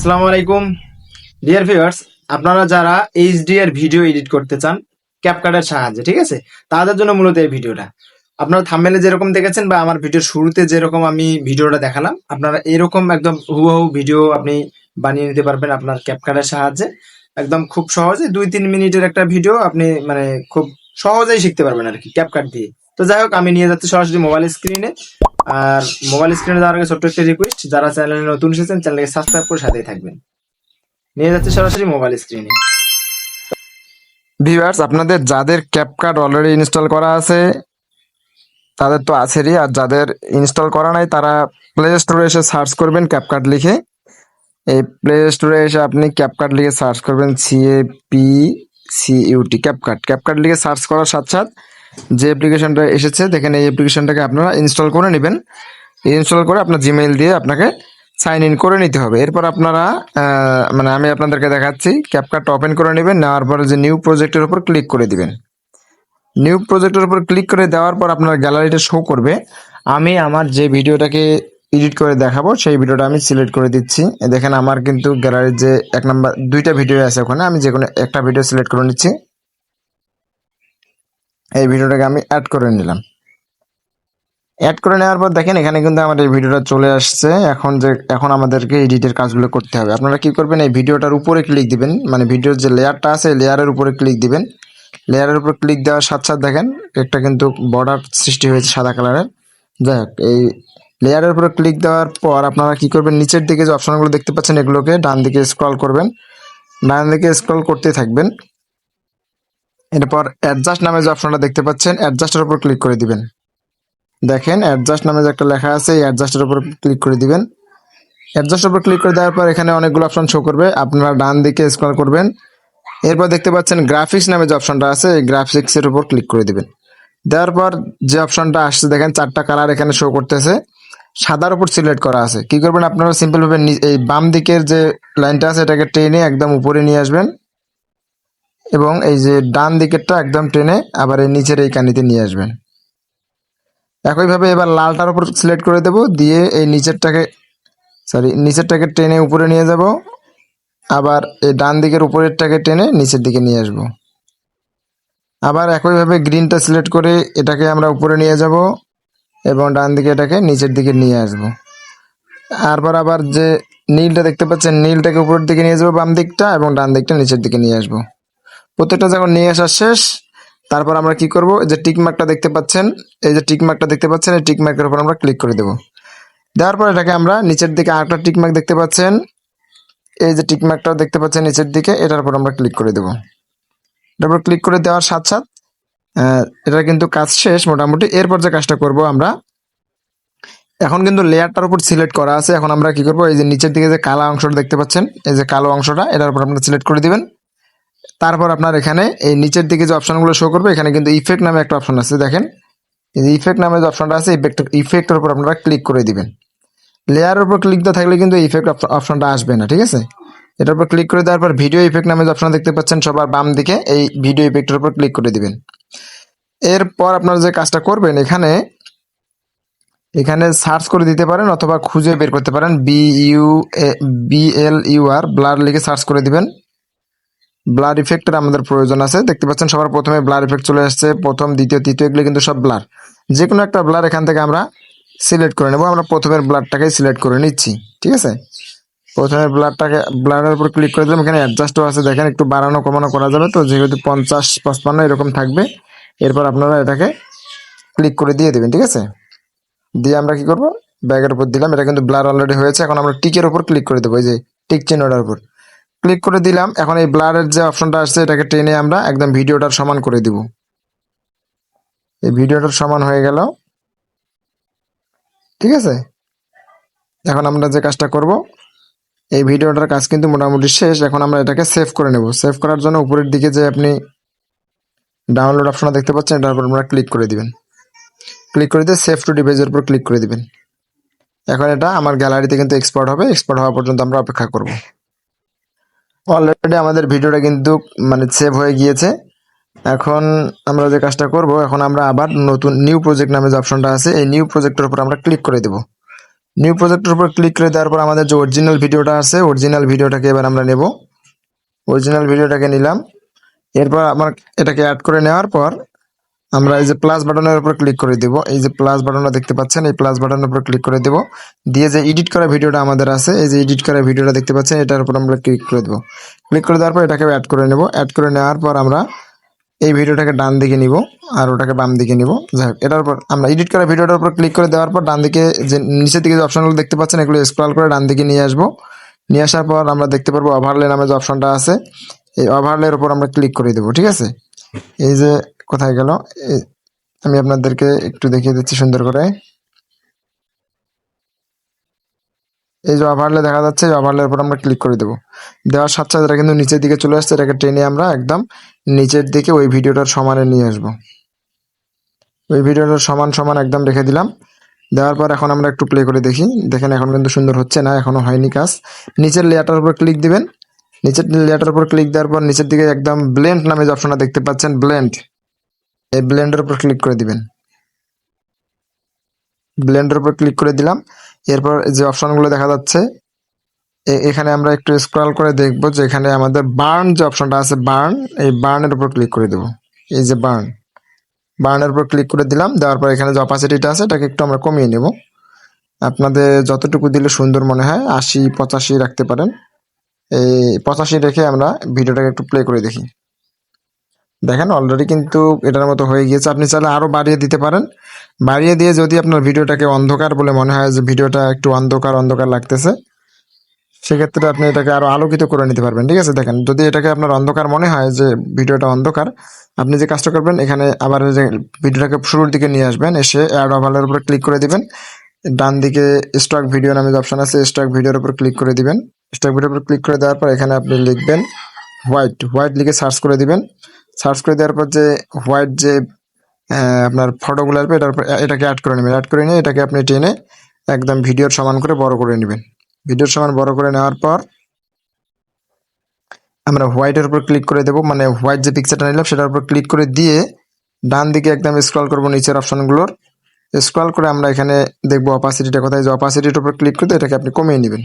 আসসালামু আলাইকুম dear viewers, আপনারা যারা এইচডিআর ভিডিও এডিট করতে চান ক্যাপকাটের সাহায্যে, ঠিক আছে, তাদের জন্য মূলত এই ভিডিওটা। আপনারা থাম্বনেলে যেরকম দেখেছেন বা আমার ভিডিওর শুরুতে যেরকম আমি ভিডিওটা দেখালাম, আপনারা এরকম একদম হুবহু ভিডিও আপনি বানিয়ে নিতে পারবেন আপনার ক্যাপকাটের সাহায্যে। একদম খুব সহজে 2-3 মিনিটের একটা ভিডিও আপনি মানে খুব সহজেই শিখতে পারবেন আর কি ক্যাপকাট দিয়ে। তো যাই হোক, আমি নিয়ে যাচ্ছি সরাসরি মোবাইল স্ক্রিনে। আর মোবাইল স্ক্রিনে যাওয়ার আগে ছোট্ট একটা রিকোয়েস্ট, যারা চ্যানেলে নতুন এসেছেন চ্যানেলকে সাবস্ক্রাইব করে সাথেই থাকবেন। নিয়ে যাচ্ছে সরাসরি মোবাইল স্ক্রিনে। ভিউয়ার্স, আপনাদের যাদের ক্যাপকাট অলরেডি ইনস্টল করা আছে তাদের তো আছেরই, আর যাদের ইনস্টল করা নাই তারা প্লে স্টোরে এসে সার্চ করবেন ক্যাপকাট লিখে। এই প্লে স্টোরে এসে আপনি ক্যাপকাট লিখে সার্চ করবেন, CAPCUT ক্যাপকাট। ক্যাপকাট লিখে সার্চ করার সাথে সাথে যে অ্যাপ্লিকেশনটা এসেছে দেখেন, এই অ্যাপ্লিকেশনটাকে আপনারা ইনস্টল করে নেবেন। ইনস্টল করে আপনার জিমেইল দিয়ে আপনাকে সাইন ইন করে নিতে হবে। এরপর আপনারা মানে আমি আপনাদেরকে দেখাচ্ছি, ক্যাপকাট ওপেন করে নেবেন। নেওয়ার পরে যে নিউ প্রজেক্টের উপর ক্লিক করে দিবেন। নিউ প্রজেক্টের উপর ক্লিক করে দেওয়ার পর আপনার গ্যালারিটা শো করবে। আমি আমার যে ভিডিওটাকে এডিট করে দেখাবো সেই ভিডিওটা আমি সিলেক্ট করে দিচ্ছি। দেখেন আমার কিন্তু গ্যালারির যে এক নাম্বার দুইটা ভিডিও আছে, ওখানে আমি যে কোনো একটা ভিডিও সিলেক্ট করে নিচ্ছি। এই ভিডিওটাকে আমি অ্যাড করে নিলাম। অ্যাড করে নেওয়ার পর দেখেন এখানে কিন্তু আমার এই ভিডিওটা চলে আসছে। এখন আমাদেরকে এডিটের কাজগুলো করতে হবে। আপনারা কি করবেন, এই ভিডিওটার উপরে ক্লিক দিবেন, মানে ভিডিওর যে লেয়ারটা আছে লেয়ারের উপরে ক্লিক দিবেন। লেয়ারের উপর ক্লিক দেওয়ার সাথে সাথে দেখেন একটা কিন্তু বর্ডার সৃষ্টি হয়েছে সাদা কালারের। যাই হোক, এই লেয়ারের উপরে ক্লিক দেওয়ার পর আপনারা কি করবেন, নিচের দিকে যে অপশনগুলো দেখতে পাচ্ছেন এগুলোকে ডান দিকে স্ক্রল করবেন। ডান দিকে স্ক্রল করতে থাকবেন। এরপর অ্যাডজাস্ট নামে যে অপশনটা দেখতে পাচ্ছেন, অ্যাডজাস্টের উপর ক্লিক করে দিবেন। দেখেন অ্যাডজাস্ট নামে যে একটা লেখা আছে, এই অ্যাডজাস্টের উপর ক্লিক করে দিবেন। অ্যাডজাস্টের উপর ক্লিক করে দেওয়ার পর এখানে অনেকগুলো অপশন শো করবে, আপনারা ডান দিকে স্ক্রল করবেন। এরপর দেখতে পাচ্ছেন গ্রাফিক্স নামে যে অপশনটা আছে, এই গ্রাফিক্সের উপর ক্লিক করে দিবেন। দেওয়ার পর যে অপশনটা আসছে দেখেন চারটা কালার এখানে শো করতেছে, সাদার উপর সিলেক্ট করা আছে। কি করবেন, আপনারা সিম্পল ভাবে এই বাম দিকের যে লাইনটা আছে এটাকে টেনে একদম উপরে নিয়ে আসবেন, এবং এই যে ডান দিকেরটা একদম টেনে আবার এই নিচের এই কানিতে নিয়ে আসবেন। একইভাবে এবার লালটার উপর সিলেক্ট করে দেব, দিয়ে এই নিচেরটাকে টেনে উপরে নিয়ে যাব, আবার এই ডান দিকের উপরেরটাকে টেনে নিচের দিকে নিয়ে আসব। আবার একইভাবে গ্রিনটা সিলেক্ট করে এটাকে আমরা উপরে নিয়ে যাব এবং ডান দিকে এটাকে নিচের দিকে নিয়ে আসব। আবার যে নীলটা দেখতে পাচ্ছেন, নীলটাকে উপরের দিকে নিয়ে যাবো বাম দিকটা, এবং ডান দিকটা নিচের দিকে নিয়ে আসব। প্রত্যেকটা যখন নিয়ে আসা শেষ, তারপর আমরা কি করব, যে টিক মার্কটা দেখতে পাচ্ছেন, এই যে টিক মার্কটা দেখতে পাচ্ছেন, এই টিক মার্কের উপর আমরা ক্লিক করে দেব। দেওয়ার পর এটাকে আমরা নিচের দিকে আরেকটা টিক মার্ক দেখতে পাচ্ছেন, এই যে টিক মার্কটাও দেখতে পাচ্ছেন নিচের দিকে, এটার উপর আমরা ক্লিক করে দেব। এটার উপর ক্লিক করে দেওয়ার সাথে সাথে এটা কিন্তু কাজ শেষ মোটামুটি। এরপর যে কাজটা করব আমরা, এখন কিন্তু লেয়ারটার উপর সিলেক্ট করা আছে। এখন আমরা কি করব, এই যে নিচের দিকে যে কালো অংশটা দেখতে পাচ্ছেন, এই যে কালো অংশটা, এটার উপর আপনারা সিলেক্ট করে দিবেন। তারপর আপনার এখানে এই নিচের দিকে যে অপশনগুলো শো করবে, এখানে কিন্তু ইফেক্ট নামে একটা অপশন আছে। দেখেন এই যে ইফেক্ট নামে যে অপশনটা আছে, ইফেক্টের উপর আপনারা ক্লিক করে দিবেন। লেয়ারের উপর ক্লিক দেওয়া থাকলে কিন্তু ইফেক্ট অপশনটা আসবে না, ঠিক আছে। এটার উপর ক্লিক করে দেওয়ার পর ভিডিও ইফেক্ট নামে যে অপশন দেখতে পাচ্ছেন সবার বাম দিকে, এই ভিডিও ইফেক্টের উপর ক্লিক করে দিবেন। এরপর আপনারা যে কাজটা করবেন, এখানে সার্চ করে দিতে পারেন অথবা খুঁজে বের করতে পারেন, BLUR ব্লার লিখে সার্চ করে দিবেন। ব্লার ইফেক্টের আমাদের প্রয়োজন আছে। দেখতে পাচ্ছেন সবার প্রথমে ব্লার ইফেক্ট চলে আসছে, প্রথম দ্বিতীয় তৃতীয় এগুলো কিন্তু সব ব্লার। যে কোনো একটা ব্লার এখান থেকে আমরা সিলেক্ট করে নেব। আমরা প্রথমের ব্লারটাকে সিলেক্ট করে নিচ্ছি, ঠিক আছে। প্রথমে ব্লারের উপর ক্লিক করে দিলাম। এখানে অ্যাডজাস্টও আছে, দেখেন একটু বাড়ানো কমানো করা যাবে, তো যেহেতু 50-55 এরকম থাকবে। এরপর আপনারা এটাকে ক্লিক করে দিয়ে দেবেন, ঠিক আছে। দিয়ে আমরা কি করব, ব্যাগের উপর দিলাম, এটা কিন্তু ব্লার অলরেডি হয়েছে। এখন আমরা টিকের উপর ক্লিক করে দেবো, এই যে টিক চিহ্নটার উপর ক্লিক করে দিলাম। এখন এই ব্লারের যে অপশনটা আসছে এটাকে টেনে আমরা একদম ভিডিওটার সমান করে দিব। এই ভিডিওটার সমান হয়ে গেল, ঠিক আছে। এখন আমরা যে কাজটা করব, এই ভিডিওটার কাজ কিন্তু মোটামুটি শেষ। এখন আমরা এটাকে সেভ করে নেব। সেভ করার জন্য উপরের দিকে যে আপনি ডাউনলোড অপশনটা দেখতে পাচ্ছেন, এটার উপর আমরা ক্লিক করে দিবেন। ক্লিক করে দিয়ে সেভ টু ডিভাইসের উপর ক্লিক করে দিবেন। এখন এটা আমার গ্যালারিতে কিন্তু এক্সপোর্ট হবে। এক্সপোর্ট হওয়া পর্যন্ত আমরা অপেক্ষা করব। অলরেডি আমাদের ভিডিওটা কিন্তু মানে সেভ হয়ে গিয়েছে। এখন আমরা যে কাজটা করব, এখন আমরা আবার নতুন নিউ প্রজেক্ট নামে যে অপশনটা আছে, এই নিউ প্রজেক্টের উপর আমরা ক্লিক করে দেব। নিউ প্রজেক্টের উপর ক্লিক করে দেওয়ার পর আমাদের যে অরিজিনাল ভিডিওটা আছে অরিজিনাল ভিডিওটাকে এবার আমরা নেব। অরিজিনাল ভিডিওটাকে নিলাম। এরপর আমার এটাকে অ্যাড করে নেওয়ার পর আমরা এই যে প্লাস বাটনের উপর ক্লিক করে দেব। এই যে প্লাস বাটনটা দেখতে পাচ্ছেন, এই প্লাস বাটনের উপর ক্লিক করে দেব। দিয়ে যে এডিট করা ভিডিওটা আমাদের আছে, এই যে এডিট করা ভিডিওটা দেখতে পাচ্ছেন, এটার উপর আমরা ক্লিক করে দেব। ক্লিক করে দেওয়ার পর এটাকে অ্যাড করে নেব। অ্যাড করে নেওয়ার পর আমরা এই ভিডিওটাকে ডান দিকে নিব আর ওটাকে বাম দিকে নিব। যাই হোক, এটার উপর আমরা এডিট করা ভিডিওটার উপর ক্লিক করে দেওয়ার পর ডান দিকে যে নিচের দিকে যে অপশনগুলো দেখতে পাচ্ছেন এগুলো স্ক্রল করে ডান দিকে নিয়ে আসবো। নিয়ে আসার পর আমরা দেখতে পারবো ওভারলে নামে যে অপশনটা আছে, এই ওভারলের উপর আমরা ক্লিক করে দেবো। ঠিক আছে, এই যে কোথায় গেল, আমি আপনাদেরকে একটু দেখিয়ে দিচ্ছি সুন্দর করে। এই যে ওভারলে দেখা যাচ্ছে, এই ওভারলের উপর আমরা ক্লিক করে দেবো। দেওয়ার সাথে সাথে এটা কিন্তু নিচের দিকে চলে আসছে। এটাকে টেনে আমরা একদম নিচের দিকে ওই ভিডিওটার সমানে নিয়ে আসবো। ওই ভিডিওটার সমান সমান একদম রেখে দিলাম। দেওয়ার পর এখন আমরা একটু প্লে করে দেখি। দেখেন এখন কিন্তু সুন্দর হচ্ছে না, এখনো হয়নি কাজ। নিচের লেয়ারটার উপর ক্লিক দিবেন। নিচের লেয়ারটার উপর ক্লিক দেওয়ার পর নিচের দিকে একদম ব্লেন্ড নামে যে অপশনটা দেখতে পাচ্ছেন, ব্লেন্ড, এই ব্লেন্ডের উপর ক্লিক করে দিবেন। ব্লেন্ডের উপর ক্লিক করে দিলাম। এরপর যে অপশনগুলো দেখা যাচ্ছে এখানে আমরা একটু স্ক্রল করে দেখবো যে এখানে আমাদের বার্ন যে অপশনটা আছে, বার্ন, এই বার্নের উপর ক্লিক করে দেবো। এই যে বার্ন, বার্নের উপর ক্লিক করে দিলাম। দেওয়ার পর এখানে যে অপাসিটিটা আছে এটাকে একটু আমরা কমিয়ে নেব। আপনাদের যতটুকু দিলে সুন্দর মনে হয়, 80-85 রাখতে পারেন। এই 85 রেখে আমরা ভিডিওটাকে একটু প্লে করে দেখি। দেখেন অলরেডি কিন্তু এটার মতো হয়ে গিয়েছে। আপনি চাইলে আরো বাড়িয়ে দিতে পারেন। বাড়িয়ে দিয়ে যদি আপনার ভিডিওটাকে অন্ধকার বলে মনে হয়, যে ভিডিওটা একটু অন্ধকার অন্ধকার লাগতেছে, সেক্ষেত্রে আপনি এটাকে আরো আলোকিত করে নিতে পারবেন। ঠিক আছে, দেখেন যদি এটাকে আপনার অন্ধকার মনে হয়, যে ভিডিওটা অন্ধকার, আপনি যে কাজটা করবেন এখানে আবার যে ভিডিওটাকে শুরুর দিকে নিয়ে আসবেন, এসে অ্যাড ওভারলের উপর ক্লিক করে দিবেন। ডান দিকে স্টক ভিডিও নামে যে অপশন আছে, স্টক ভিডিওর উপর ক্লিক করে দিবেন। স্টক ভিডিওর উপর ক্লিক করে দেওয়ার পর এখানে আপনি লিখবেন হোয়াইট, হোয়াইট লিখে সার্চ করে দিবেন। সার্চ করে দেওয়ার পর যে হোয়াইট যে আপনার ফটোগুলো আসবে এটার উপর এটাকে অ্যাড করে নেবেন। অ্যাড করে নিয়ে এটাকে আপনি টেনে একদম ভিডিওর সমান করে বড় করে নেবেন। ভিডিওর সমান বড় করে নেওয়ার পর আমরা হোয়াইটের উপর ক্লিক করে দেবো, মানে হোয়াইট যে পিকচারটা নিলাম সেটার উপর ক্লিক করে দিয়ে ডান দিকে একদম স্ক্রল করবো নিচের অপশনগুলোর। স্ক্রল করে আমরা এখানে দেখবো অপাসিটিটা কোথায়, যে অপাসিটির উপর ক্লিক করে এটাকে আপনি কমিয়ে নেবেন।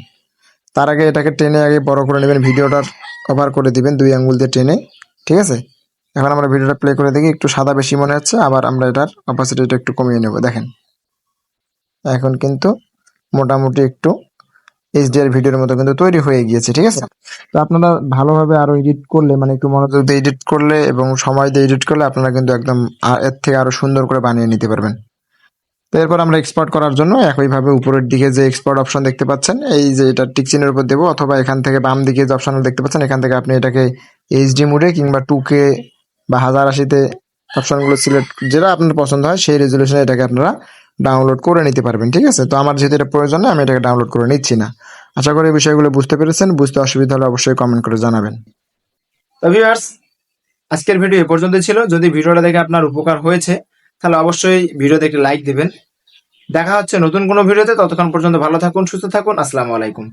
তার আগে এটাকে টেনে আগে বড় করে নেবেন, ভিডিওটার কভার করে দিবেন 2 আঙ্গুল দিয়ে টেনে। ঠিক আছে, এখন আমরা ভিডিওটা প্লে করে দেখি। একটু সাদা বেশি মনে হচ্ছে, আবার আমরা এটার অপাসিটিটা একটু কমিয়ে নেব। দেখেন এখন কিন্তু মোটামুটি একটু এইচডিআর ভিডিওর মতো কিন্তু তৈরি হয়ে গিয়েছে। ঠিক আছে, তো আপনারা ভালোভাবে আরো এডিট করলে, মানে একটু মনোযোগ দিয়ে এডিট করলে এবং সময় দিয়ে এডিট করলে আপনারা কিন্তু একদম এর থেকে আরো সুন্দর করে বানিয়ে নিতে পারবেন। তো এরপর আমরা এক্সপোর্ট করার জন্য একইভাবে উপরের দিকে যে এক্সপোর্ট অপশন দেখতে পাচ্ছেন, এই যে এটা টিক চিহ্নের উপর দেবো, অথবা এখান থেকে বাম দিকে যে অপশন দেখতে পাচ্ছেন এখান থেকে আপনি এটাকে এইচডি মোডে কিংবা 2K বা 1080-তে অপশনগুলো সিলেক্ট, যেটা আপনার পছন্দ হয় সেই রেজুলেশনে এটাকে আপনারা ডাউনলোড করে নিতে পারবেন। ঠিক আছে, তো আমার যেহেতু এটা প্রয়োজন নেই, আমি এটাকে ডাউনলোড করে নিচ্ছি না। আশা করি এই বিষয়গুলো বুঝতে পেরেছেন। বুঝতে অসুবিধা হলে অবশ্যই কমেন্ট করে জানাবেন। তো ভিউয়ার্স, আজকের ভিডিও এ পর্যন্ত ছিল। যদি ভিডিওটা দেখে আপনার উপকার হয়েছে তাহলে অবশ্যই ভিডিওতে একটি লাইক দিবেন। দেখা হচ্ছে নতুন কোনো ভিডিওতে। ততক্ষণ পর্যন্ত ভালো থাকুন, সুস্থ থাকুন। আসসালামু আলাইকুম।